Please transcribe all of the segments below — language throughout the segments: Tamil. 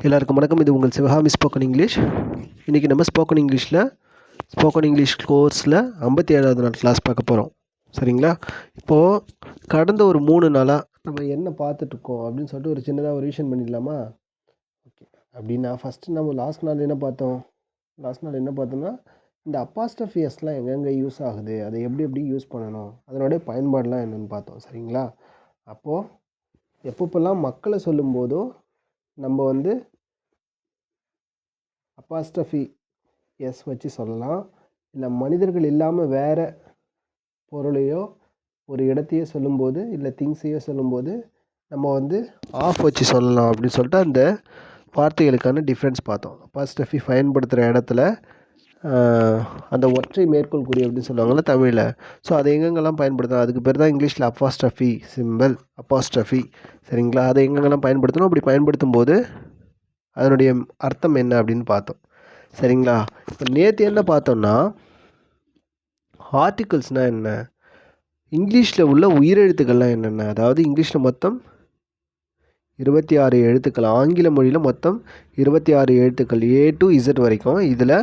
எல்லாருக்கும் வணக்கம். இது உங்கள் சிவகாமி ஸ்போக்கன் இங்கிலீஷ். இன்றைக்கி நம்ம ஸ்போக்கன் இங்கிலீஷ் கோர்ஸில் 57வது நாள் கிளாஸ் பார்க்க போகிறோம். சரிங்களா? இப்போது கடந்த ஒரு 3 நாளாக நம்ம என்ன பார்த்துட்ருக்கோம் அப்படின்னு சொல்லிட்டு ஒரு சின்னதாக ஒரு ரிவிஷன் பண்ணிடலாமா? ஓகே. அப்படின்னா ஃபஸ்ட்டு நம்ம லாஸ்ட் நாள் என்ன பார்த்தோம்னா இந்த அப்பாஸ்ட்ரஃபி எஸ்லாம் எங்கெங்கே யூஸ் ஆகுது, அதை எப்படி யூஸ் பண்ணணும், அதனுடைய பயன்பாடெலாம் என்னென்னு பார்த்தோம். சரிங்களா? அப்போது எப்பப்பெல்லாம் மக்களை சொல்லும்போதோ நம்ம வந்து அப்பாஸ்ட்ரஃபி எஸ் வச்சு சொல்லலாம். இல்லை மனிதர்கள் இல்லாமல் வேறு பொருளையோ ஒரு இடத்தையோ சொல்லும்போது, இல்லை திங்ஸையோ சொல்லும்போது நம்ம வந்து ஆஃப் வச்சு சொல்லலாம் அப்படின்னு சொல்லிட்டு அந்த வார்த்தைகளுக்கான டிஃப்ரென்ஸ் பார்த்தோம். அப்பாஸ்ட்ரஃபி பயன்படுத்துகிற இடத்துல அந்த ஒற்றை மேற்கோள் குறி அப்படின்னு சொல்லுவாங்கள்ல தமிழில். ஸோ அதை எங்கெங்கெல்லாம் பயன்படுத்தணும், அதுக்கு பேர் தான் இங்கிலீஷில் அப்பாஸ்ட்ரஃபி சிம்பிள், அப்பாஸ்ட்ரஃபி. சரிங்களா? அதை எங்கெங்கெல்லாம் பயன்படுத்தணும், அப்படி பயன்படுத்தும் போது அதனுடைய அர்த்தம் என்ன அப்படின்னு பார்த்தோம். சரிங்களா? இப்போ நேற்று என்ன பார்த்தோம்னா ஆர்டிகல்ஸ்னால் என்ன, இங்கிலீஷில் உள்ள உயிரெழுத்துக்கள்லாம் என்னென்ன, அதாவது இங்கிலீஷில் மொத்தம் 26 எழுத்துக்கள், ஆங்கில மொழியில் மொத்தம் 26 எழுத்துக்கள் A to Z வரைக்கும். இதில்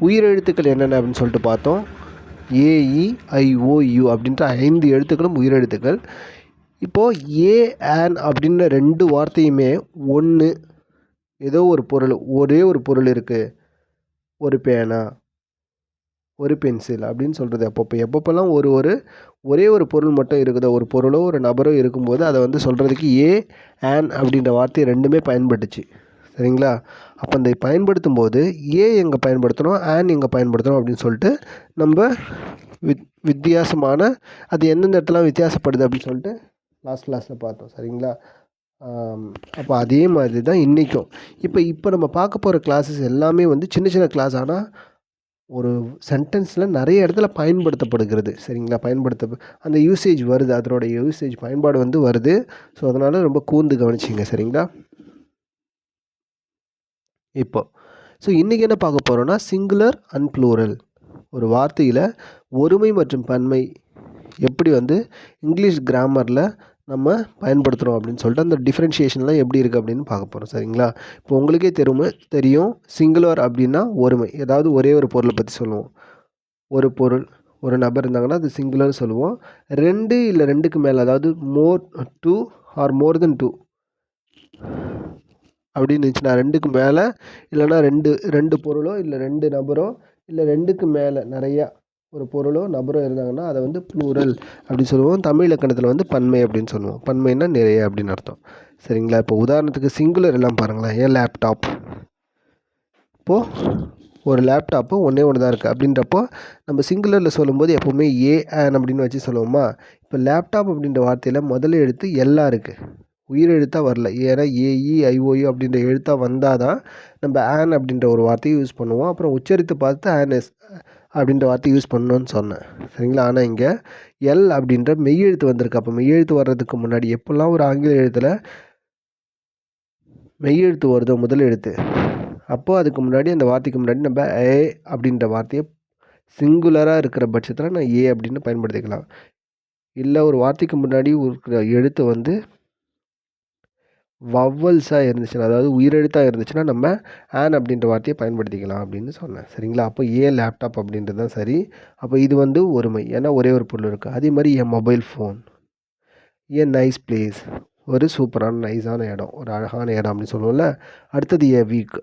உயிரெழுத்துக்கள் என்னென்ன அப்படின்னு சொல்லிட்டு பார்த்தோம். AEIOU அப்படின்ற 5 எழுத்துக்களும் உயிரெழுத்துக்கள். இப்போது AN அப்படின்ற 2 வார்த்தையுமே ஒன்று, ஏதோ ஒரு பொருள், ஒரே ஒரு பொருள் இருக்குது, ஒரு பேனா, ஒரு பென்சில் அப்படின்னு சொல்கிறது. எப்பப்பெல்லாம் ஒரே ஒரு பொருள் மட்டும் இருக்குதோ, ஒரு பொருளோ ஒரு நபரோ இருக்கும்போது அதை வந்து சொல்கிறதுக்கு AN அப்படின்ற வார்த்தை ரெண்டுமே பயன்பட்டுச்சு. சரிங்களா? அப்போ அந்த பயன்படுத்தும் போது எங்கே பயன்படுத்தணும், AN எங்கே பயன்படுத்தணும் அப்படின்னு சொல்லிட்டு நம்ம வித்தியாசமான அது எந்தெந்த இடத்துல வித்தியாசப்படுது அப்படின்னு சொல்லிட்டு லாஸ்ட் கிளாஸில் பார்த்தோம். சரிங்களா? அப்போ அதே மாதிரி தான் இன்றைக்கும். இப்போ நம்ம பார்க்க போகிற கிளாஸஸ் எல்லாமே வந்து சின்ன சின்ன கிளாஸ், ஆனால் ஒரு சென்டென்ஸில் நிறைய இடத்துல பயன்படுத்தப்படுகிறது. சரிங்களா? அந்த யூசேஜ் வருது, அதனுடைய யூசேஜ் பயன்பாடு வந்து வருது. ஸோ அதனால் ரொம்ப கூர்ந்து கவனிச்சிங்க. சரிங்களா? ஸோ இன்றைக்கி என்ன பார்க்க போகிறோன்னா சிங்குலர் அண்ட் ப்ளூரல். ஒரு வார்த்தையில் ஒருமை மற்றும் பன்மை எப்படி வந்து இங்கிலீஷ் கிராமரில் நம்ம பயன்படுத்துகிறோம் அப்படின்னு சொல்லிட்டு அந்த டிஃப்ரென்ஷியேஷன்லாம் எப்படி இருக்குது அப்படின்னு பார்க்க போகிறோம். சரிங்களா? இப்போ உங்களுக்கே தெரியும் சிங்குலர் அப்படின்னா ஒருமை, ஏதாவது ஒரே ஒரு பொருளை பற்றி சொல்லுவோம். ஒரு பொருள், ஒரு நபர் இருந்தாங்கன்னா அது சிங்குலர்னு சொல்லுவோம். 2 இல்லை 2க்கு மேலே, அதாவது டூ ஆர் மோர் தென் 2 அப்படின்னு இருந்துச்சுன்னா, 2க்கு மேலே இல்லைன்னா ரெண்டு பொருளோ இல்லை 2 நபரோ இல்லை 2க்கு மேலே நிறையா ஒரு பொருளோ நபரோ இருந்தாங்கன்னா அதை வந்து ப்ளூரல் அப்படின்னு சொல்லுவோம். தமிழ் இலக்கணத்தில் வந்து பன்மை அப்படின்னு சொல்லுவோம். பன்மைன்னா நிறைய அப்படின்னு அர்த்தம். சரிங்களா? இப்போ உதாரணத்துக்கு சிங்குலர் எல்லாம் பாருங்களேன். ஏன் லேப்டாப், இப்போது ஒரு லேப்டாப்பு ஒன்றே ஒன்று தான் இருக்குது அப்படின்றப்போ நம்ம சிங்குலரில் சொல்லும்போது எப்போவுமே AN அப்படின்னு வச்சு சொல்லுவோமா. இப்போ லேப்டாப் அப்படின்ற வார்த்தையில் முதல் எழுத்து எல்லாம் இருக்குது, உயிரெழுத்தாக வரல. ஏன்னா AEIOU அப்படின்ற எழுத்தாக வந்தால் தான் நம்ம AN அப்படின்ற ஒரு வார்த்தையை யூஸ் பண்ணுவோம். அப்புறம் உச்சரித்து பார்த்து ANS அப்படின்ற வார்த்தையை யூஸ் பண்ணணும்னு சொன்னேன். சரிங்களா? ஆனால் இங்கே L அப்படின்ற மெய்யெழுத்து வந்திருக்கு. அப்போ மெய்யெழுத்து வர்றதுக்கு முன்னாடி எப்போல்லாம் ஒரு ஆங்கில எழுத்தில் மெய்யெழுத்து வருதோ முதல் எழுத்து, அப்போது அதுக்கு முன்னாடி அந்த வார்த்தைக்கு முன்னாடி நம்ம அப்படின்ற வார்த்தையை சிங்குலராக இருக்கிற பட்சத்தில் நான் அப்படின்னு பயன்படுத்திக்கலாம். இல்லை ஒரு வார்த்தைக்கு முன்னாடி இருக்கிற எழுத்து வந்து வவ்வல்ஸாக இருந்துச்சுன்னா, அதாவது உயிரெழுத்தாக இருந்துச்சுன்னா நம்ம AN அப்படின்ற வார்த்தையை பயன்படுத்திக்கலாம் அப்படின்னு சொன்னேன். சரிங்களா? அப்போ லேப்டாப் அப்படின்றது தான் சரி. அப்போ இது வந்து ஒருமை, ஏன்னா ஒரே ஒரு பொருள் இருக்குது. அதே மாதிரி மொபைல் ஃபோன், நைஸ் பிளேஸ், ஒரு சூப்பரான நைஸான இடம், ஒரு அழகான இடம் அப்படின்னு சொல்லுவோம்ல. அடுத்தது வீக்.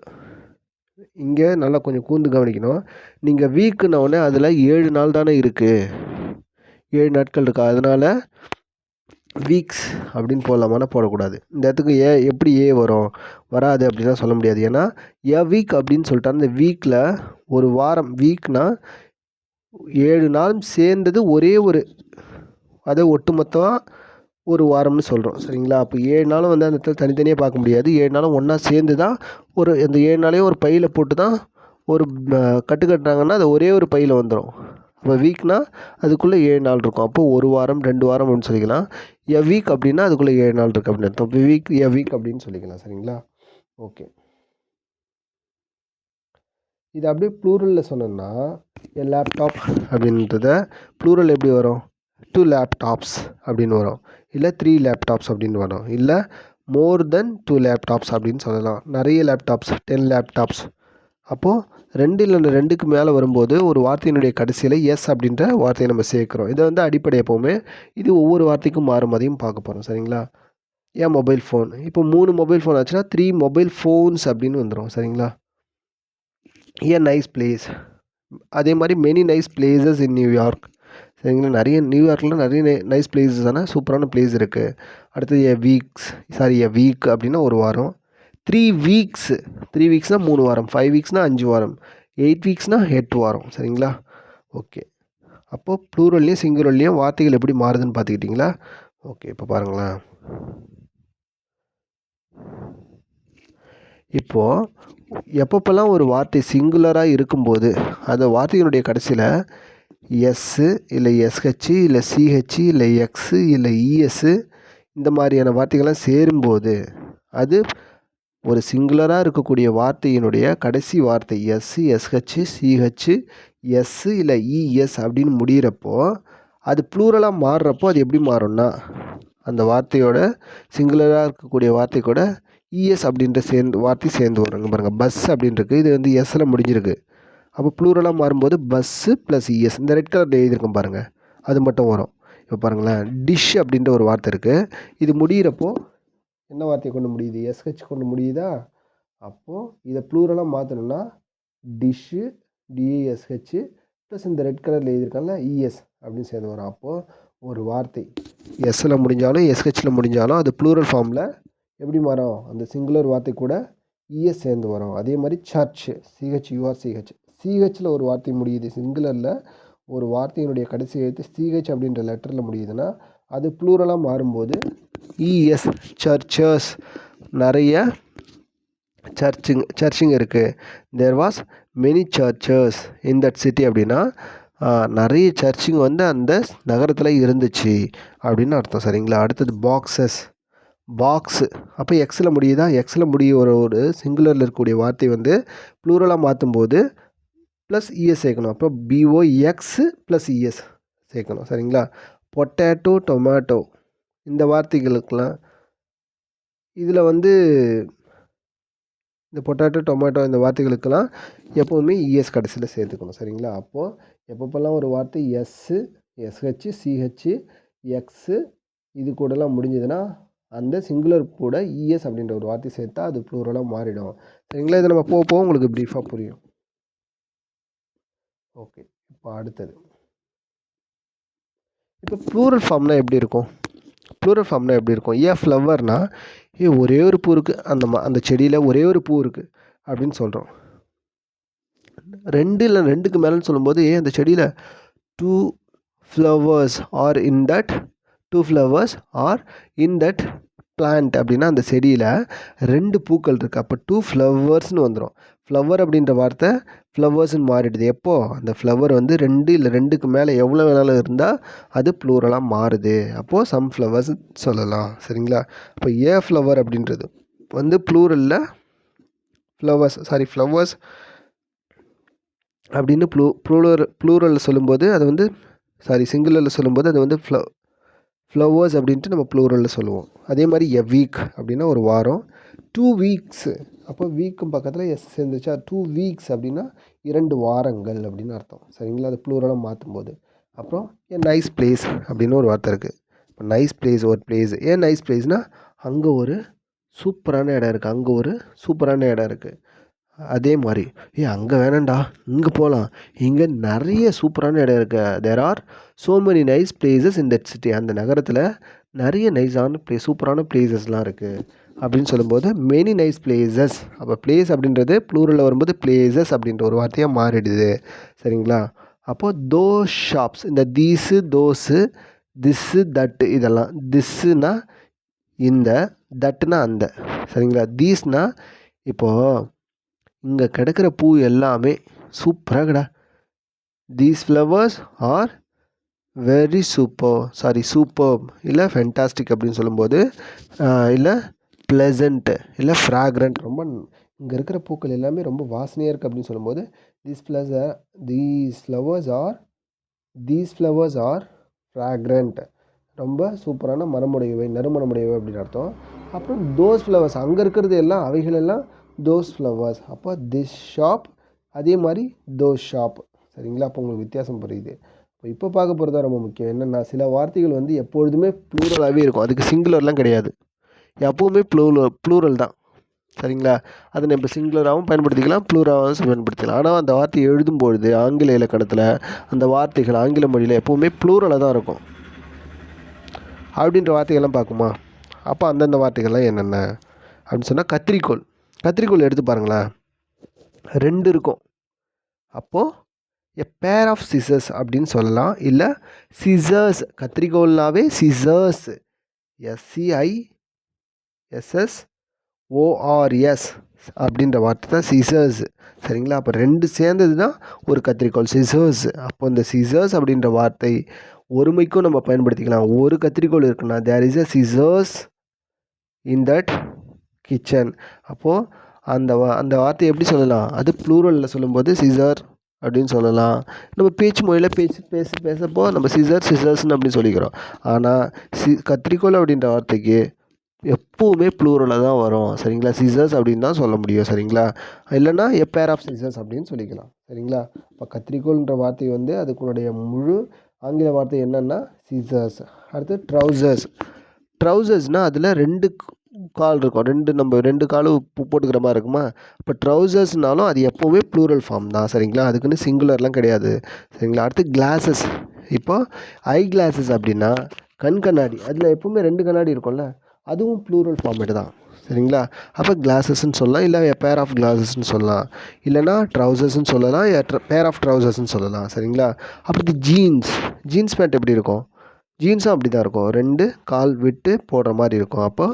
இங்கே நல்லா கொஞ்சம் கூர்ந்து கவனிக்கணும். நீங்கள் வீக்குன்னொடனே அதில் 7 நாள் தானே இருக்குது, 7 நாட்கள் இருக்குது. அதனால் வீக்ஸ் அப்படின்னு போடலாமான்னா போடக்கூடாது. இந்த இடத்துக்கு எப்படி வராது அப்படின்லாம் சொல்ல முடியாது. ஏன்னா வீக் அப்படின்னு சொல்லிட்டா அந்த வீக்கில் ஒரு வாரம், வீக்னா 7 நாளும் சேர்ந்தது ஒரே ஒரு, அதை ஒட்டுமொத்தமாக ஒரு வாரம்னு சொல்கிறோம். சரிங்களா? அப்போ 7 நாளும் வந்து அந்த இடத்துல தனித்தனியாக பார்க்க முடியாது. 7 நாளும் ஒன்றா சேர்ந்து தான் அந்த 7 நாளையும் ஒரு பையில் போட்டு தான் ஒரு கட்டுறாங்கன்னா அது ஒரே ஒரு பையில் வந்துடும். இப்போ வீக்னா அதுக்குள்ளே 7 நாள் இருக்கும். அப்போது ஒரு வாரம் 2 வாரம் அப்படின்னு சொல்லிக்கலாம். வீக் அப்படின்னா அதுக்குள்ளே 7 நாள் இருக்குது அப்படின்னு அர்த்தம். இப்போ வீக் அப்படின்னு சொல்லிக்கலாம். சரிங்களா? ஓகே. இது அப்படியே ப்ளூரலில் சொன்னோன்னா லேப்டாப் அப்படின்றத ப்ளூரல் எப்படி வரும்? 2 லேப்டாப்ஸ் அப்படின்னு வரும், இல்லை 3 லேப்டாப்ஸ் அப்படின்னு வரும், இல்லை மோர் தென் 2 லேப்டாப்ஸ் அப்படின்னு சொல்லலாம். நிறைய லேப்டாப்ஸ் 10 லேப்டாப்ஸ். அப்போது 2 இல்லைன்னா 2க்கு மேலே வரும்போது ஒரு வார்த்தையினுடைய கடைசியில் எஸ் அப்படின்ற வார்த்தையை நம்ம சேர்க்குறோம். இதை வந்து அடிப்படை எப்போவுமே இது ஒவ்வொரு வார்த்தைக்கும் மாறும், அதையும் பார்க்க போகிறோம். சரிங்களா? ஏன் மொபைல் ஃபோன், இப்போ 3 மொபைல் ஃபோன் ஆச்சுன்னா 3 மொபைல் ஃபோன்ஸ் அப்படின்னு வந்துடும். சரிங்களா? ஏன் நைஸ் பிளேஸ், அதே மாதிரி மெனி நைஸ் பிளேசஸ் இன் நியூயார்க். சரிங்களா? நிறைய நியூயார்க்கில் நிறைய நைஸ் பிளேசஸான சூப்பரான பிளேஸ் இருக்குது. அடுத்தது எ வீக் அப்படின்னா ஒரு வாரம். 3 வீக்ஸு, 3 வீக்ஸ்னால் 3 வாரம், 5 வீக்ஸ்னால் 5 வாரம், 8 வீக்ஸ்னால் 8 வாரம். சரிங்களா? ஓகே. அப்போது ப்ளூரல்லையும் சிங்குலர்லையும் வார்த்தைகள் எப்படி மாறுதுன்னு பார்த்துக்கிட்டிங்களா? ஓகே, இப்போ பாருங்களேன். இப்போது எப்பப்பெல்லாம் ஒரு வார்த்தை சிங்குலராக இருக்கும்போது அந்த வார்த்தையினுடைய கடைசியில் எஸ்ஸு இல்லை எஸ்ஹெச்சு இல்லை சிஹெச்சு இல்லை எக்ஸு இல்லை இஎஸ்ஸு இந்த மாதிரியான வார்த்தைகள்லாம் சேரும்போது அது ஒரு சிங்குலராக இருக்கக்கூடிய வார்த்தையினுடைய கடைசி வார்த்தை எஸ்ஸு எஸ்ஹெச்சு சிஹெச்சு எஸ்ஸு இல்லை இஎஸ் அப்படின்னு முடிகிறப்போ அது ப்ளூரலாக மாறுறப்போ அது எப்படி மாறும்னா அந்த வார்த்தையோட சிங்குலராக இருக்கக்கூடிய வார்த்தை கூட இஎஸ் அப்படின்ற வார்த்தை சேர்ந்து வருங்க. பாருங்கள், பஸ் அப்படின்ருக்கு, இது வந்து எஸ்ஸில் முடிஞ்சிருக்கு. அப்போ ப்ளூரலாக மாறும்போது பஸ்ஸு ப்ளஸ் இஎஸ், இந்த ரெட் கலரில் எழுதியிருக்கோம் பாருங்கள், அது மட்டும் வரும். இப்போ பாருங்களேன், டிஷ் அப்படின்ற ஒரு வார்த்தை இருக்குது. இது முடிகிறப்போ என்ன வார்த்தையை கொண்டு முடியுது? எஸ்ஹெச் கொண்டு முடியுதா? அப்போது இதை ப்ளூரலாக மாற்றணும்னா டிஷ்ஷு டிஏஎஸ்ஹெச்சு ப்ளஸ் இந்த ரெட் கலரில் எழுதியிருக்காங்கல்ல இஎஸ் அப்படின்னு சேர்ந்து வரும். அப்போது ஒரு வார்த்தை எஸ்ஸில் முடிஞ்சாலும் எஸ்ஹெச்சில் முடிஞ்சாலும் அது ப்ளூரல் ஃபார்மில் எப்படி மாறும்? அந்த சிங்குலர் வார்த்தை கூட இஎஸ் சேர்ந்து வரும். அதே மாதிரி சர்ச், சிஹெச்சில் ஒரு வார்த்தை முடியுது, சிங்குலரில் ஒரு வார்த்தையினுடைய கடைசி எழுத்து சிஹெச் அப்படின்ற லெட்டரில் முடியுதுன்னா அது ப்ளூரலாக மாறும்போது இஎஸ். சர்ச்சஸ், நிறைய சர்ச்சுங்க இருக்குது. There was many churches in that city அப்படின்னா நிறைய சர்ச்சுங்க வந்து அந்த நகரத்தில் இருந்துச்சு அப்படின்னு அர்த்தம். சரிங்களா? அடுத்தது பாக்ஸு, அப்போ எக்ஸில் முடியுதா? எக்ஸில் முடிய ஒரு சிங்குலரில் இருக்கக்கூடிய வார்த்தை வந்து ப்ளூரலாக மாற்றும்போது ப்ளஸ் இஎஸ் சேர்க்கணும். அப்புறம் பிஓஎக்ஸு ப்ளஸ் இஎஸ் சேர்க்கணும். சரிங்களா? பொட்டேட்டோ, டொமேட்டோ இந்த வார்த்தைகளுக்கெல்லாம் இதில் வந்து இந்த பொட்டேட்டோ, டொமேட்டோ இந்த வார்த்தைகளுக்கெல்லாம் எப்போவுமே இஎஸ் கடைசியில் சேர்த்துக்கணும். சரிங்களா? அப்போது எப்பப்பெல்லாம் ஒரு வார்த்தை எஸ்ஸு எஸ்ஹெச்சு சிஹெச்சு எக்ஸு இது கூடலாம் முடிஞ்சதுன்னா அந்த சிங்குலர் கூட இஎஸ் அப்படின்ற ஒரு வார்த்தை சேர்த்தா அது ப்ளூரலாக மாறிடும். சரிங்களா? இதை நம்ம போக போக உங்களுக்கு ப்ரீஃபாக புரியும். ஓகே, இப்போ அடுத்தது, இப்போ ப்ளூரல் ஃபார்ம்னா எப்படி இருக்கும்? ஏன் ஃப்ளவர்னால் ஒரே ஒரு பூ இருக்குது, அந்த செடியில் ஒரே ஒரு பூ இருக்குது அப்படின்னு சொல்கிறோம். 2 இல்லை 2க்கு மேலேன்னு சொல்லும்போது அந்த செடியில் 2 flowers are in that plant அப்படின்னா அந்த செடியில் 2 பூக்கள் இருக்குது. அப்போ 2 ஃப்ளவர்ஸ்னு வந்துடும். ஃப்ளவர் அப்படின்ற வார்த்தை ஃப்ளவர்ஸ்ன்னு மாறிடுது. எப்போது அந்த ஃப்ளவர் வந்து 2 இல்லை 2க்கு மேலே எவ்வளோ வேணாலும் இருந்தால் அது ப்ளூரலாக மாறுது. அப்போது சம் ஃப்ளவர்ஸ் சொல்லலாம். சரிங்களா? அப்போ ஃப்ளவர் அப்படின்றது வந்து ப்ளூரலில் ஃப்ளவர்ஸ் அப்படின்னு ப்ளூரலில் சொல்லும்போது அது வந்து சிங்குலரில் சொல்லும்போது அது வந்து ஃப்ளவர்ஸ் அப்படின்ட்டு நம்ம ப்ளூரலில் சொல்லுவோம். அதே மாதிரி வீக் அப்படின்னா ஒரு வாரம். 2 வீக்ஸு, அப்போ வீக்கும் பக்கத்தில் எஸ் சேர்ந்துச்சா 2 வீக்ஸ் அப்படின்னா 2 வாரங்கள் அப்படின்னு அர்த்தம். சரிங்களா? அது ப்ளூரலாக மாற்றும்போது. அப்புறம் நைஸ் பிளேஸ் அப்படின்னு ஒரு வார்த்தை இருக்குது. இப்போ நைஸ் பிளேஸ், ஒரு பிளேஸ். ஏன் நைஸ் பிளேஸ்னால் அங்கே ஒரு சூப்பரான இடம் இருக்குது. அதே மாதிரி அங்கே வேணாண்டா, இங்கே போகலாம், இங்கே நிறைய சூப்பரான இடம் இருக்குது. There are so many nice places in that city. அந்த நகரத்தில் நிறைய நைஸான சூப்பரான பிளேசஸ்லாம் இருக்குது அப்படின்னு சொல்லும்போது மெனி நைஸ் பிளேசஸ். அப்போ பிளேஸ் அப்படின்றது ப்ளூரலில் வரும்போது பிளேசஸ் அப்படின்ற ஒரு வார்த்தையாக மாறிடுது. சரிங்களா? அப்போது தோஸ் ஷாப்ஸ், இந்த தீஸு தோஸு திஸ்ஸு தட்டு இதெல்லாம், திஸ்ஸுனா இந்த, தட்டுனா அந்த. சரிங்களா? தீஸ்னா இப்போது இங்கே கிடைக்கிற பூ எல்லாமே சூப்பராகடா. These flowers are very super இல்லை ஃபென்டாஸ்டிக் அப்படின்னு சொல்லும்போது, இல்லை ப்ளசண்ட்டு இல்லை ஃப்ராக்ரண்ட், ரொம்ப இங்கே இருக்கிற பூக்கள் எல்லாமே ரொம்ப வாசனையாக இருக்குது அப்படின்னு சொல்லும்போது தீஸ் ஃப்ளவர்ஸ் ஆர் ஃப்ராக்ரண்ட், ரொம்ப சூப்பரான மனமுடையவை, நறுமணமுடையவை அப்படின்னு அர்த்தம். அப்புறம் தோஸ் ஃப்ளவர்ஸ், அங்கே இருக்கிறது எல்லாம் அவைகள் எல்லாம் தோஸ் ஃப்ளவர்ஸ். அப்போ திஸ் ஷாப், அதே மாதிரி தோஸ் ஷாப். சரிங்களா? அப்போ உங்களுக்கு வித்தியாசம் புரியுது. இப்போ பார்க்க போகிறது தான் ரொம்ப முக்கியம். என்னென்னா, சில வார்த்தைகள் வந்து எப்பொழுதுமே ப்ளூரலாகவே இருக்கும், அதுக்கு சிங்குலர்லாம் கிடையாது, எப்போவுமே ப்ளூரல் தான். சரிங்களா? அதை நம்ம சிங்குலராகவும் பயன்படுத்திக்கலாம், ப்ளூராகவும் பயன்படுத்திக்கலாம். ஆனால் அந்த வார்த்தையை எழுதும்பொழுது ஆங்கில இலக்கணத்தில் அந்த வார்த்தைகள் ஆங்கில மொழியில் எப்போவுமே ப்ளூரலாக தான் இருக்கும். அப்படின்ற வார்த்தைகள்லாம் பார்க்குமா? அப்போ அந்தந்த வார்த்தைகள்லாம் என்னென்ன அப்படின்னு சொன்னால், கத்திரிக்கோல். கத்திரிக்கோல் எடுத்து பாருங்களேன், 2 இருக்கும். அப்போது எ பேர் ஆஃப் சிசர்ஸ் அப்படின்னு சொல்லலாம். இல்லை சிசர்ஸ், கத்திரிக்கோல்னாவே சிசர்ஸ், SCISSORS அப்படின்ற வார்த்தை தான் சிசர்ஸ். சரிங்களா? அப்போ 2 சேர்ந்தது தான் ஒரு கத்திரிக்கோல், சிசர்ஸ். அப்போ இந்த சிசர்ஸ் அப்படின்ற வார்த்தை ஒருமைக்கும் நம்ம பயன்படுத்திக்கலாம். ஒரு கத்திரிக்கோல் இருக்குன்னா, there is a scissors in that kitchen. அப்போது அந்த வார்த்தையை எப்படி சொல்லலாம்? அது ப்ளூரலில் சொல்லும்போது சிசர் அப்படின்னு சொல்லலாம். நம்ம பேச்சு மொழியில் பேசப்போ நம்ம சிசர்ஸ்னு அப்படின்னு சொல்லிக்கிறோம். ஆனால் கத்திரிக்கோல் அப்படின்ற வார்த்தைக்கு எப்போவுமே ப்ளூரலாக தான் வரும். சரிங்களா? சிசர்ஸ் அப்படின்னு தான் சொல்ல முடியும். சரிங்களா? இல்லைன்னா எ பேர் ஆஃப் சிசர்ஸ் அப்படின்னு சொல்லிக்கலாம். சரிங்களா? இப்போ கத்திரிக்கோல்ன்ற வார்த்தை வந்து அதுக்குடைய முழு ஆங்கில வார்த்தை என்னென்னா சிசர்ஸ். அடுத்து ட்ரௌசர்ஸ். ட்ரௌசர்ஸ்னால் அதில் 2 கால் இருக்கும், நம்ம 2 காலும் போட்டுக்கிற மாதிரி இருக்குமா? இப்போ ட்ரௌசர்ஸ்னாலும் அது எப்போவுமே ப்ளூரல் ஃபார்ம் தான். சரிங்களா? அதுக்குன்னு சிங்குலர்லாம் கிடையாது. சரிங்களா? அடுத்து கிளாஸஸ். இப்போ ஐ கிளாஸஸ் அப்படின்னா கண்ணாடி, அதில் எப்போவுமே 2 கண்ணாடி இருக்கும்ல, அதுவும் ப்ளூரல் ஃபார்மேட்டு தான். சரிங்களா? அப்போ கிளாஸஸ்ன்னு சொல்லலாம், இல்லை எ பேர் ஆஃப் கிளாஸஸ்ன்னு சொல்லலாம், இல்லைனா ட்ரௌசர்ஸ்ன்னு சொல்லலாம், பேர் ஆஃப் ட்ரௌசர்ஸ்ன்னு சொல்லலாம். சரிங்களா? அப்படி ஜீன்ஸ் பேண்ட் எப்படி இருக்கும்? ஜீன்ஸும் அப்படி தான் இருக்கும், 2 கால் விட்டு போடுற மாதிரி இருக்கும். அப்போ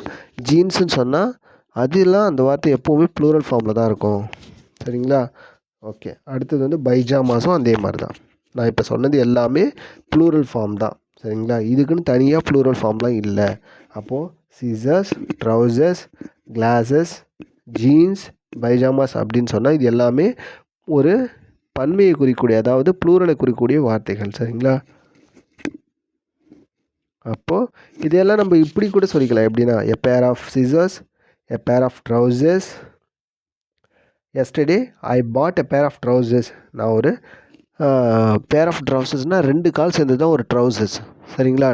ஜீன்ஸுன்னு சொன்னால் அதெல்லாம் அந்த வார்த்தை எப்போவுமே ப்ளூரல் ஃபார்மில் தான் இருக்கும். சரிங்களா? ஓகே. அடுத்தது வந்து பைஜாமாஸும் அதே மாதிரி தான். நான் இப்போ சொன்னது எல்லாமே ப்ளூரல் ஃபார்ம் தான். சரிங்களா? இதுக்குன்னு தனியாக ப்ளூரல் ஃபார்ம்லாம் இல்லை. அப்போது scissors, trousers, classes, jeans, pyjamas அப்படின்னு சொன்னால் இது எல்லாமே ஒரு பன்மையை குறிக்கக்கூடிய, அதாவது ப்ளூரலை குறிக்கக்கூடிய வார்த்தைகள். சரிங்களா? அப்போது இதெல்லாம் நம்ம இப்படி கூட சொல்லிக்கலாம். எப்படின்னா, எ pair of scissors, a pair of trousers. Yesterday I bought a pair of trousers. நான் ஒரு பேர் ஆஃப் ட்ரௌசர்ஸ்னால் 2 கால் சேர்ந்து தான் ஒரு ட்ரௌசர்ஸ். சரிங்களா?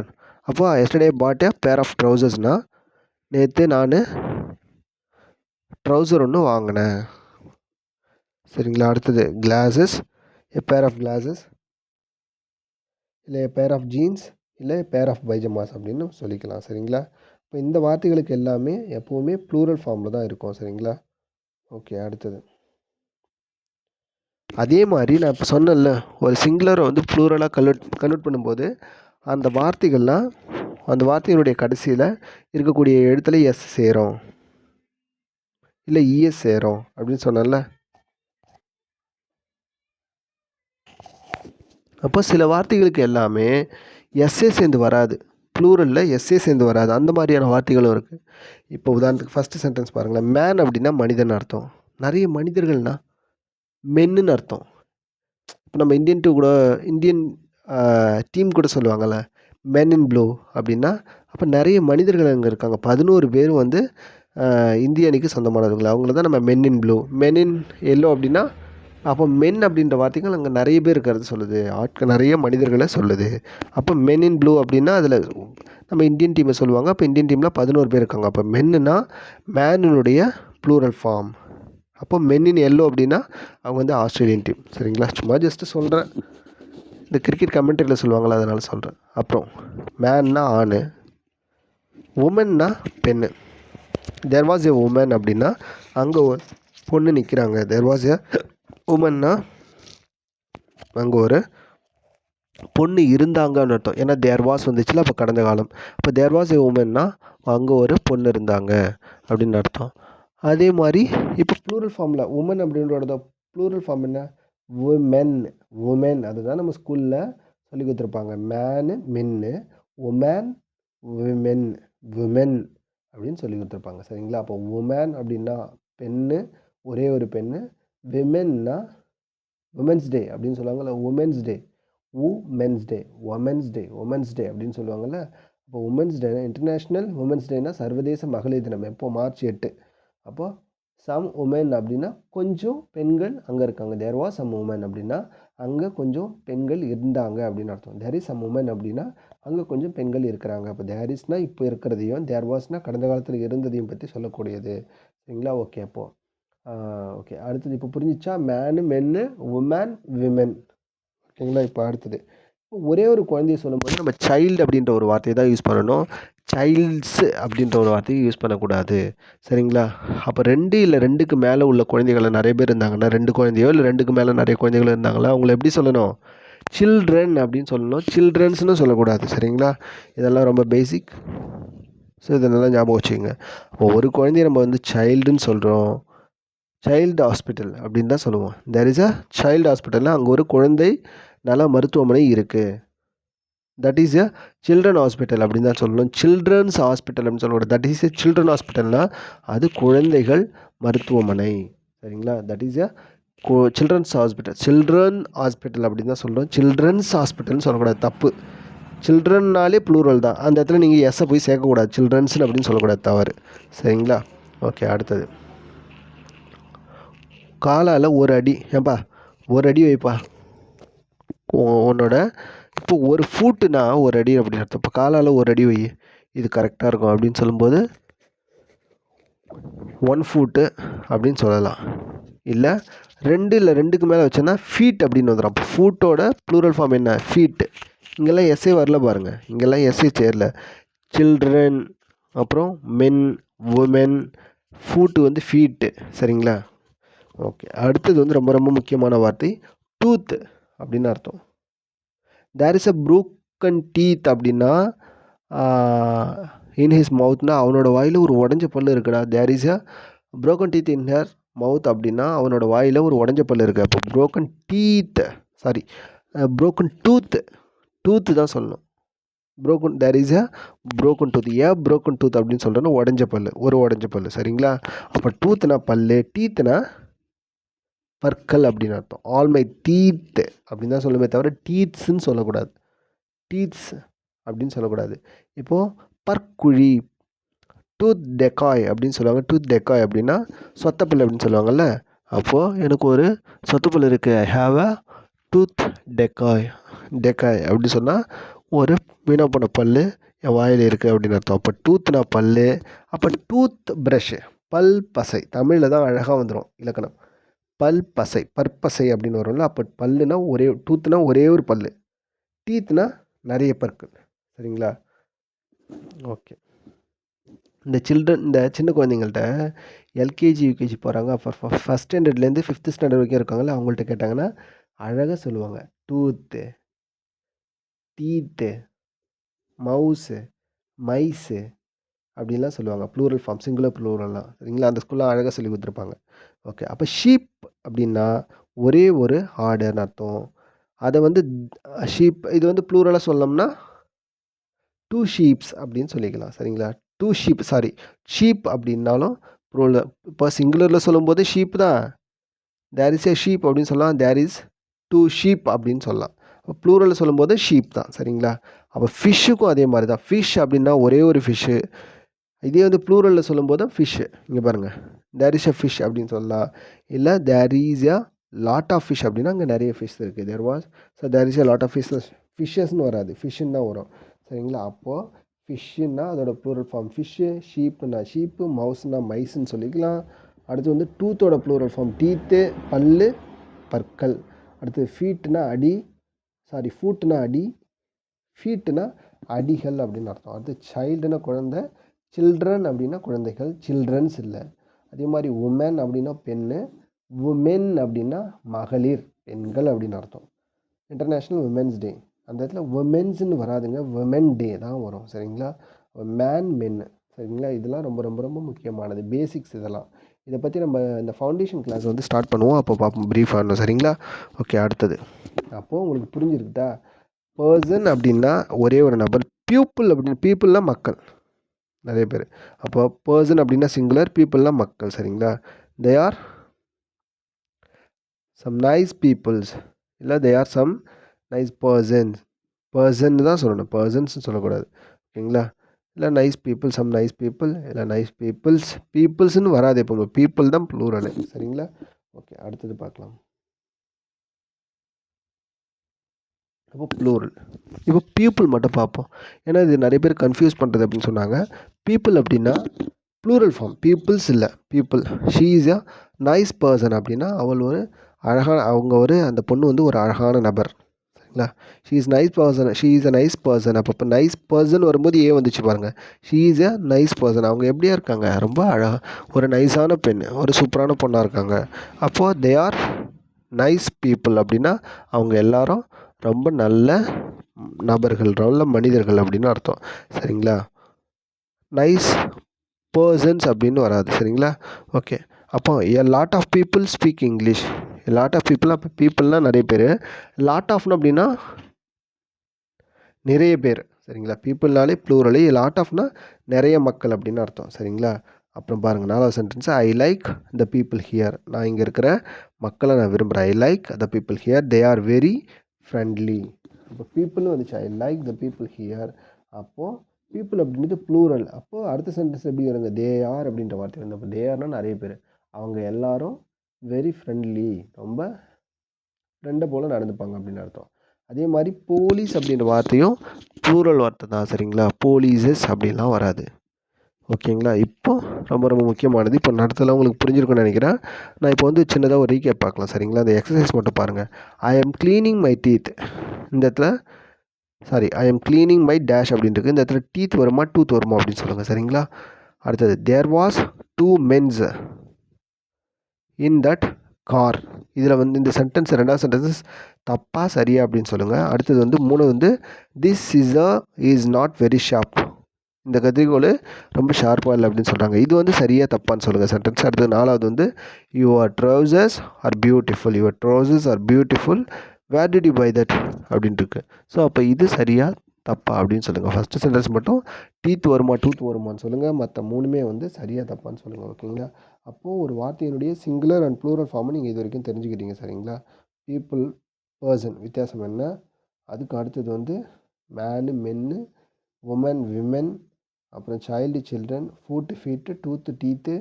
அப்போது yesterday pot a pair of ட்ரௌசர்ஸ்னால் நேற்று நான் ட்ரௌசர் ஒன்று வாங்கினேன். சரிங்களா? அடுத்தது classes, a pair of classes, இல்லை எ பேர் ஆஃப் ஜீன்ஸ், இல்லை பேர் ஆஃப் பைஜமாஸ் அப்படின்னு சொல்லிக்கலாம். சரிங்களா? இப்போ இந்த வார்த்தைகளுக்கு எல்லாமே எப்போவுமே ப்ளூரல் ஃபார்மில் தான் இருக்கும். சரிங்களா? ஓகே. அடுத்தது அதே மாதிரி நான் இப்போ சொன்னேன்ல, ஒரு சிங்குலரை வந்து ப்ளூரலாக கன்வெர்ட் பண்ணும்போது அந்த வார்த்தைகள்லாம் அந்த வார்த்தைகளுடைய கடைசியில் இருக்கக்கூடிய எழுத்துல எஸ் சேரும், இல்லை இஎஸ் சேரும் அப்படின்னு சொன்னேன்ல. அப்போ சில வார்த்தைகளுக்கு எல்லாமே எஸ்ஏ சேர்ந்து வராது, ப்ளூரலில் எஸ்ஏ சேர்ந்து வராது. அந்த மாதிரியான வார்த்தைகளும் இருக்குது. இப்போ உதாரணத்துக்கு ஃபஸ்ட்டு சென்டென்ஸ் பாருங்களேன். மேன் அப்படின்னா மனிதன் அர்த்தம். நிறைய மனிதர்கள்னா மென்னுன்னு அர்த்தம். இப்போ நம்ம இந்தியன் டீம் கூட சொல்லுவாங்கள்ல, மென் இன் ப்ளூ அப்படின்னா, அப்போ நிறைய மனிதர்கள் அங்கே இருக்காங்க. 11 பேர் வந்து இந்திய அணிக்கு சொந்தமானவர்கள். அவங்கள தான் நம்ம மென் in blue. Men in yellow அப்படின்னா, அப்போ மென் அப்படின்ற வார்த்தைகள் அங்கே நிறைய பேர் இருக்கிறது சொல்லுது, நிறைய மனிதர்களை சொல்லுது. அப்போ மென் இன் ப்ளூ அப்படின்னா அதில் நம்ம இந்தியன் டீமை சொல்லுவாங்க. அப்போ இந்தியன் டீமில் 11 பேர் இருக்காங்க. அப்போ மென்னுனா மேனுடைய ப்ளூரல் ஃபார்ம். அப்போ மென் இன் எல்லோ அப்படின்னா அவங்க வந்து ஆஸ்திரேலியன் டீம். சரிங்களா? சும்மா ஜஸ்ட்டு சொல்கிறேன், இந்த கிரிக்கெட் கமெண்ட்ரியில் சொல்லுவாங்களா, அதனால் சொல்கிறேன். அப்புறம் மேன்னா ஆண், உமன்னா பெண்ணு. தேர் வாஸ் எ உமன் அப்படின்னா அங்கே ஒரு பொண்ணு நிற்கிறாங்க. தேர் வாஸ் எ உமன்னா அங்கே ஒரு பொண்ணு இருந்தாங்கன்னு அர்த்தம். ஏன்னா தேர் வாஸ் வந்துச்சுல, அப்போ கடந்த காலம். அப்போ தேர் வாஸ் எ உமன்னா அங்கே ஒரு பொண்ணு இருந்தாங்க அப்படின்னு அர்த்தம். அதே மாதிரி இப்போ ப்ளூரல் ஃபார்மில் உமன் அப்படின்றத ப்ளூரல் ஃபார்ம் என்ன? உமென். அதுதான் நம்ம ஸ்கூலில் சொல்லி கொடுத்துருப்பாங்க. மேனு மென்னு, உமேன் விமென் அப்படின்னு சொல்லி கொடுத்துருப்பாங்க. சரிங்களா? அப்போ உமேன் அப்படின்னா பெண்ணு, ஒரே ஒரு பெண்ணு. விமென்னா உமன்ஸ் டே அப்படின்னு சொல்லுவாங்கள்ல, உமன்ஸ் டே, உமென்ஸ் டே அப்படின்னு சொல்லுவாங்கள்ல. இப்போ உமன்ஸ் டே, இன்டர்நேஷ்னல் உமன்ஸ் டேனா சர்வதேச மகளிர் தினம் எப்போ மார்ச் 8. அப்போது சம் உமன் அப்படின்னா கொஞ்சம் பெண்கள் அங்கே இருக்காங்க. தேர் வாஸ் சம் உமன் அப்படின்னா அங்கே கொஞ்சம் பெண்கள் இருந்தாங்க அப்படின்னு அர்த்தம். தேர் இஸ் சம் உமன் அப்படின்னா அங்கே கொஞ்சம் பெண்கள் இருக்கிறாங்க. அப்போ தேர் இஸ்னால் இப்போ இருக்கிறதையும், தேர் வாஸ்னால் கடந்த காலத்தில் இருந்ததையும் பற்றி சொல்லக்கூடியது. சரிங்களா? ஓகே. அப்போது ஓகே, அடுத்தது இப்போ புரிஞ்சிச்சா? மேனு, மென்னு, உமன், விமென். ஓகேங்களா? இப்போ அடுத்தது ஒரே ஒரு குழந்தைய சொல்லும்போது நம்ம சைல்டு அப்படின்ற ஒரு வார்த்தையை தான் யூஸ் பண்ணணும். சைல்ட்ஸு அப்படின்ற ஒரு வார்த்தையை யூஸ் பண்ணக்கூடாது. சரிங்களா? அப்போ 2 இல்லை 2க்கு மேலே உள்ள குழந்தைகள் நிறைய பேர் இருந்தாங்கன்னா, 2 குழந்தையோ இல்லை 2க்கு மேலே நிறைய குழந்தைகள் இருந்தாங்களா, அவங்கள எப்படி சொல்லணும்? சில்ட்ரன் அப்படின்னு சொல்லணும். சில்ட்ரன்ஸ்னு சொல்லக்கூடாது. சரிங்களா? இதெல்லாம் ரொம்ப பேசிக். ஸோ இதெல்லாம் ஞாபகம் வச்சுக்கோங்க. அப்போ ஒரு குழந்தைய நம்ம வந்து சைல்டுன்னு சொல்கிறோம். சைல்டு ஹாஸ்பிட்டல் அப்படின்னு தான் சொல்லுவோம். தேர் இஸ் அ சைல்டு ஹாஸ்பிட்டல்னால் அங்கே ஒரு குழந்தை நல மருத்துவமனை இருக்குது. That is a children hospital அப்படின்னு தான் சொல்லணும். சில்ட்ரன்ஸ் ஹாஸ்பிட்டல் அப்படின்னு சொல்லக்கூடாது. தட் இஸ் எ சில்ட்ரன் ஹாஸ்பிட்டல்னால் அது குழந்தைகள் மருத்துவமனை. சரிங்களா? That is a children's hospital. Children hospital அப்படின்னு தான் சொல்கிறோம். சில்ட்ரன்ஸ் ஹாஸ்பிட்டல்னு சொல்லக்கூடாது, தப்பு. சில்ட்ரன்னாலே ப்ளூரல் தான். அந்த இடத்துல நீங்கள் எஸ்ஸை போய் சேர்க்கக்கூடாது. சில்ட்ரன்ஸ்னு அப்படின்னு சொல்லக்கூடாது, தவறு. சரிங்களா? ஓகே, அடுத்தது காலால் ஒரு அடி. ஏன்பா ஒரு அடி வைப்பா உன்னோட. இப்போ ஒரு ஃபூட்டுனா ஒரு அடி அப்படின்னு அர்த்தம். இப்போ காலால் ஒரு அடி வை, இது கரெக்டாக இருக்கும் அப்படின்னு சொல்லும்போது 1 ஃபூட்டு அப்படின்னு சொல்லலாம். இல்லை 2 இல்லை 2க்கு மேலே வச்சோன்னா ஃபீட் அப்படின்னு வந்துடும். அப்போ ஃபூட்டோட ப்ளூரல் ஃபார்ம் என்ன? ஃபீட்டு. இங்கெல்லாம் எஸ்ஏ வரல பாருங்கள், இங்கெல்லாம் எஸ்ஏ சேரல. சில்ட்ரன், அப்புறம் மென், உமன், ஃபூட்டு வந்து ஃபீட்டு. சரிங்களா? ஓகே, அடுத்தது வந்து ரொம்ப ரொம்ப முக்கியமான வார்த்தை டூத் அப்படின்னு அர்த்தம். There is a broken teeth அப்படின்னா இன் ஹிஸ் மவுத்னா அவனோட வாயில் ஒரு உடஞ்ச பல் இருக்குடா. There is a broken teeth in her mouth அப்படின்னா அவனோட வாயில் ஒரு உடஞ்ச பல் இருக்குது. அப்போ broken teeth, sorry broken tooth தான் சொல்லணும். Broken, there is a broken tooth. ஏன் ப்ரோக்கன் டூத் அப்படின்னு சொல்கிறேன்னா உடஞ்ச பல், ஒரு உடஞ்ச பல். சரிங்களா? அப்போ டூத்னா பல், டீத்னா பற்கள் அப்படின்னு அர்த்தம். ஆல் மை டீத் அப்படின்னு தான் சொல்லுமே தவிர டீத்ஸ்ன்னு சொல்லக்கூடாது. டீத்ஸ் அப்படின்னு சொல்லக்கூடாது. இப்போது பற்குழி, டூத் டெக்காய் அப்படின்னு சொல்லுவாங்க. டூத் டெக்காய் அப்படின்னா சொத்தப்பல் அப்படின்னு சொல்லுவாங்கள்ல. அப்போது எனக்கு ஒரு சொத்தப்பல் இருக்குது, ஐ ஹாவ் அ டூத் டெக்காய். டெக்காய் அப்படின்னு சொன்னால் ஒரு வீணாக போன பல் என் வாயில் இருக்குது அப்படின்னு அர்த்தம். அப்போ டூத்னா பல். அப்போ டூத் ப்ரஷ்ஷு, பல் பசை. தமிழில் தான் அழகாக வந்துடும் இலக்கணம். பல் பசை, பற்பசை அப்படின்னு வரும்ல. அப்போ பல்லுனா ஒரே, டூத்துனா ஒரே ஒரு பல், டீத்னா நிறைய பற்கள். சரிங்களா? ஓகே, இந்த சின்ன குழந்தைங்கள்ட்ட எல்கேஜி யூகேஜி போகிறாங்க, அப்போ ஃபஸ்ட் ஸ்டாண்டர்ட்லேருந்து 5th ஸ்டாண்டர்ட் வரைக்கும் இருக்காங்களே, அவங்கள்ட்ட கேட்டாங்கன்னா அழகாக சொல்லுவாங்க. டூத்து, டீத்து, மவுஸு, மைஸு அப்படின்லாம் சொல்லுவாங்க. ப்ளூரல் ஃபார்ம், சிங்குலர் ப்ளூரல்லாம். சரிங்களா? அந்த ஸ்கூலில் அழகாக சொல்லி கொடுத்துருப்பாங்க. ஓகே, அப்போ ஷீப் அப்படின்னா ஒரே ஒரு ஆடுன்னு அர்த்தம். அதை வந்து ஷீப், இது வந்து ப்ளூரலாக சொல்லணும்னா 2 ஷீப்ஸ் அப்படின்னு சொல்லிக்கலாம். சரிங்களா? 2 ஷீப், சாரி ஷீப் அப்படின்னாலும் ப்ளூரல். இப்போ சிங்குலரில் சொல்லும்போது ஷீப் தான், தேர் இஸ் ஏ ஷீப் அப்படின்னு சொல்லலாம். தேர் இஸ் 2 ஷீப் அப்படின்னு சொல்லலாம். அப்போ ப்ளூரலில் சொல்லும்போது ஷீப் தான். சரிங்களா? அப்போ ஃபிஷ்ஷுக்கும் அதே மாதிரி தான். ஃபிஷ் அப்படின்னா ஒரே ஒரு ஃபிஷ்ஷு. இதே வந்து ப்ளூரலில் சொல்லும்போது ஃபிஷ்ஷு. இங்கே பாருங்கள், தேர் இஸ் எ ஃபிஷ் அப்படின்னு சொல்லலாம். இல்லை there is a lot of fish அப்படின்னா அங்கே நிறைய ஃபிஷ் இருக்குது. There was, so there is a lot of ஃபிஷ்ஷஸ்ன்னு வராது, ஃபிஷ்ஷுன்னு தான் வரும். சரிங்களா? அப்போது ஃபிஷ்ஷுன்னா அதோட ப்ளூரல் ஃபார்ம் ஃபிஷ்ஷு, ஷீப்புனா ஷீப்பு, மவுஸ்னா மைஸ்ன்னு சொல்லிக்கலாம். அடுத்து வந்து டூத்தோட ப்ளூரல் ஃபார்ம் டீத்து, பல்லு, பற்கள். அடுத்து ஃபீட்னா அடி, சாரி ஃபூட்னா அடி, ஃபீட்டுனா அடிகள் அப்படின்னு அர்த்தம். அடுத்து சைல்டுனா குழந்தை, சில்ட்ரன் அப்படின்னா குழந்தைகள், சில்ட்ரன்ஸ் இல்லை. அதே மாதிரி உமன் அப்படின்னா பெண்ணு, உமென் அப்படின்னா மகளிர், பெண்கள் அப்படின்னு அர்த்தம். இன்டர்நேஷ்னல் உமன்ஸ் டே, அந்த இடத்துல உமென்ஸ்ன்னு வராதுங்க, உமன் டே தான் வரும். சரிங்களா? மேன், மென்னு. சரிங்களா? இதெல்லாம் ரொம்ப ரொம்ப ரொம்ப முக்கியமானது, பேசிக்ஸ் இதெல்லாம். இதை பற்றி நம்ம இந்த ஃபவுண்டேஷன் கிளாஸ் வந்து ஸ்டார்ட் பண்ணுவோம், அப்போ பார்ப்போம், ப்ரீஃபாக இருந்தோம். சரிங்களா? ஓகே, அடுத்தது அப்போது உங்களுக்கு புரிஞ்சிருக்குதா? பர்சன் அப்படின்னா ஒரே ஒரு நபர், பீப்புள் அப்படின்னு, பீப்புள்னால் மக்கள், நிறைய பேர். அப்போ பர்சன் அப்படின்னா சிங்குலர், பீப்புள்னால் மக்கள். சரிங்களா? They are some nice peoples, இல்லை they are some nice persons. Person தான் சொல்லணும், பர்சன்ஸ் சொல்லக்கூடாது. ஓகேங்களா? இல்லை nice people, some nice people, இல்லை நைஸ் பீப்புள்ஸ், பீப்புள்ஸ்ன்னு வராது எப்பவுமே. பீப்புள் தான் ப்ளூரலு. சரிங்களா? ஓகே, அடுத்தது பார்க்கலாம். அப்போ ப்ளூரல். இப்போ பீப்புள் மட்டும் பார்ப்போம். ஏன்னா இது நிறைய பேர் கன்ஃபியூஸ் பண்ணுறது அப்படின்னு சொன்னாங்க. பீப்புள் அப்படின்னா ப்ளூரல் ஃபார்ம். பீப்புள்ஸ் இல்லை, people. She is a nice person அப்படின்னா அவள் ஒரு அழகான, அவங்க ஒரு அந்த பொண்ணு வந்து ஒரு அழகான நபர். சரிங்களா? She is nice person, she is a nice person. அப்போ நைஸ் பர்சன் வரும்போது ஏன் வந்துச்சு பாருங்கள். She is a nice person. அவங்க எப்படியா இருக்காங்க, ரொம்ப அழகாக ஒரு நைஸான பெண், ஒரு சூப்பரான பொண்ணாக இருக்காங்க. அப்போது தே ஆர் நைஸ் பீப்புள் அப்படின்னா அவங்க எல்லாரும் ரொம்ப நல்ல நபர்கள், நல்ல மனிதர்கள் அப்படின்னு அர்த்தம். சரிங்களா? நைஸ் பர்சன்ஸ் அப்படின்னு வராது. சரிங்களா? ஓகே. அப்போ a lot of people speak English. Lot of people, அப்போ பீப்புள்னால் நிறைய பேர். லாட் ஆஃப்னு அப்படின்னா நிறைய பேர். சரிங்களா? பீப்புள்னாலே ப்ளூரலு. லாட் ஆஃப்னா நிறைய மக்கள் அப்படின்னு அர்த்தம். சரிங்களா? அப்புறம் பாருங்கள் 4வது sentence. I like the people here. நான் இங்கே இருக்கிற மக்களை நான் விரும்புகிறேன். I like the people here, they are very friendly. இப்போ பீப்புள்னு வந்துச்சு. I like the people here. அப்போது பீப்புள் அப்படின்றது ப்ளூரல். அப்போது அடுத்த சென்டென்ஸ் எப்படி வருங்க, தே ஆர் அப்படின்ற வார்த்தை வந்து. அப்போ தே ஆர்னால் நிறைய பேர். அவங்க எல்லாரும் வெரி ஃப்ரெண்ட்லி, ரொம்ப ஃப்ரெண்டை போல் நடந்துப்பாங்க அப்படின்னு அர்த்தம். அதே மாதிரி போலீஸ் அப்படின்ற வார்த்தையும் ப்ளூரல் வார்த்தை தான். சரிங்களா? போலீஸஸ் அப்படின்லாம் வராது. ஓகேங்களா? இப்போ ரொம்ப ரொம்ப முக்கியமானது. இப்போ நடத்தலாம் உங்களுக்கு புரிஞ்சிருக்கும்னு நினைக்கிறேன். நான் இப்போ வந்து சின்னதாக ஒரு ரீகேப் பார்க்கலாம். சரிங்களா? அந்த எக்ஸசைஸ் மட்டும் பாருங்கள். ஐ ஆம் க்ளீனிங் மை டீத். இந்த இடத்துல ஐ ஆம் க்ளீனிங் மை டேஷ் அப்படின்ட்டு இந்த இடத்துல டீத் வருமா டூத் வருமா அப்படின்னு சொல்லுங்கள். சரிங்களா? அடுத்தது there was 2 mens in that car. இதில் வந்து இந்த சென்டென்ஸ், 2வது சென்டென்ஸ் தப்பா சரியா அப்படின்னு சொல்லுங்கள். அடுத்தது வந்து 3 வந்து this scissor is not very sharp. இந்த கத்திரிக்கோல் ரொம்ப ஷார்ப்பாக இல்லை அப்படின்னு சொல்கிறாங்க. இது வந்து சரியாக தப்பான்னு சொல்லுங்கள் சென்டென்ஸ். அடுத்தது 4வது வந்து your trousers are beautiful. Your trousers are beautiful, where did you buy that அப்படின்ட்டு இருக்கு. ஸோ அப்போ இது சரியாக தப்பா அப்படின்னு சொல்லுங்கள். ஃபஸ்ட்டு சென்டென்ஸ் மட்டும் டீத் வருமா டூத் வருமானு சொல்லுங்கள். மற்ற 3மே வந்து சரியாக தப்பான்னு சொல்லுங்கள். ஓகேங்களா? அப்போது ஒரு வார்த்தையினுடைய சிங்குலர் அண்ட் ப்ளூரல் ஃபார்மை நீங்கள் இது வரைக்கும் தெரிஞ்சுக்கிட்டீங்க. சரிங்களா? பீப்புள், பர்சன் வித்தியாசம் என்ன, அதுக்கு அடுத்தது வந்து மேனு மென்னு, உமன் விமென், அப்புறம் child children, food feet, tooth teeth,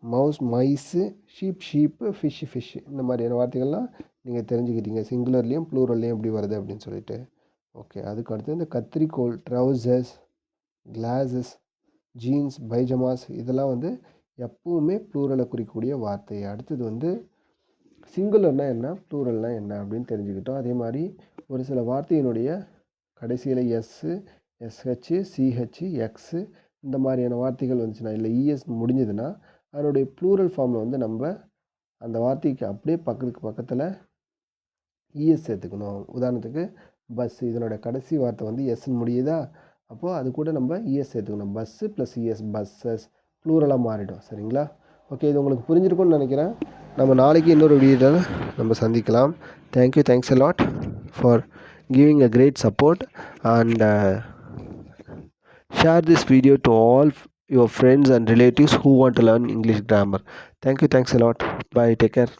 mouse mice, sheep sheep, fish fish, இந்த மாதிரியான வார்த்தைகள்லாம் நீங்கள் தெரிஞ்சுக்கிட்டீங்க. சிங்குலர்லேயும் ப்ளூரல்லையும் எப்படி வருது அப்படின்னு சொல்லிட்டு. ஓகே. அதுக்கு அடுத்து இந்த கத்திரிக்கோல், ட்ரௌசர்ஸ், கிளாஸஸ், ஜீன்ஸ், பைஜமாஸ் இதெல்லாம் வந்து எப்பவுமே ப்ளூரலை குறிக்கக்கூடிய வார்த்தை. அடுத்தது வந்து சிங்குலர்னால் என்ன, ப்ளூரல்னால் என்ன அப்படின்னு தெரிஞ்சுக்கிட்டோம். அதே மாதிரி ஒரு சில வார்த்தையினுடைய கடைசியில் எஸ்ஸு, எஸ்ஹெச்சு, சிஹெச்சு, எக்ஸு இந்த மாதிரியான வார்த்தைகள் வந்துச்சுன்னா, இல்லை இஎஸ் முடிஞ்சதுன்னா அதனுடைய ப்ளூரல் ஃபார்மில் வந்து நம்ம அந்த வார்த்தைக்கு அப்படியே பக்கத்தில் இஎஸ் சேர்த்துக்கணும். உதாரணத்துக்கு பஸ்ஸு, இதனோட கடைசி வார்த்தை வந்து எஸ்ன்னு முடியுதா, அப்போது அது கூட நம்ம இஎஸ் சேர்த்துக்கணும். பஸ்ஸு ப்ளஸ் இஎஸ், பஸ்ஸஸ் ப்ளூரலாக மாறிடும். சரிங்களா? ஓகே, இது உங்களுக்கு புரிஞ்சிருக்கும்னு நினைக்கிறேன். நம்ம நாளைக்கு இன்னொரு வீடியோவில் நம்ம சந்திக்கலாம். Thank you, thanks a lot for giving a great support and share this video to all your friends and relatives who want to learn English grammar. Thank you, thanks a lot. Bye, take care.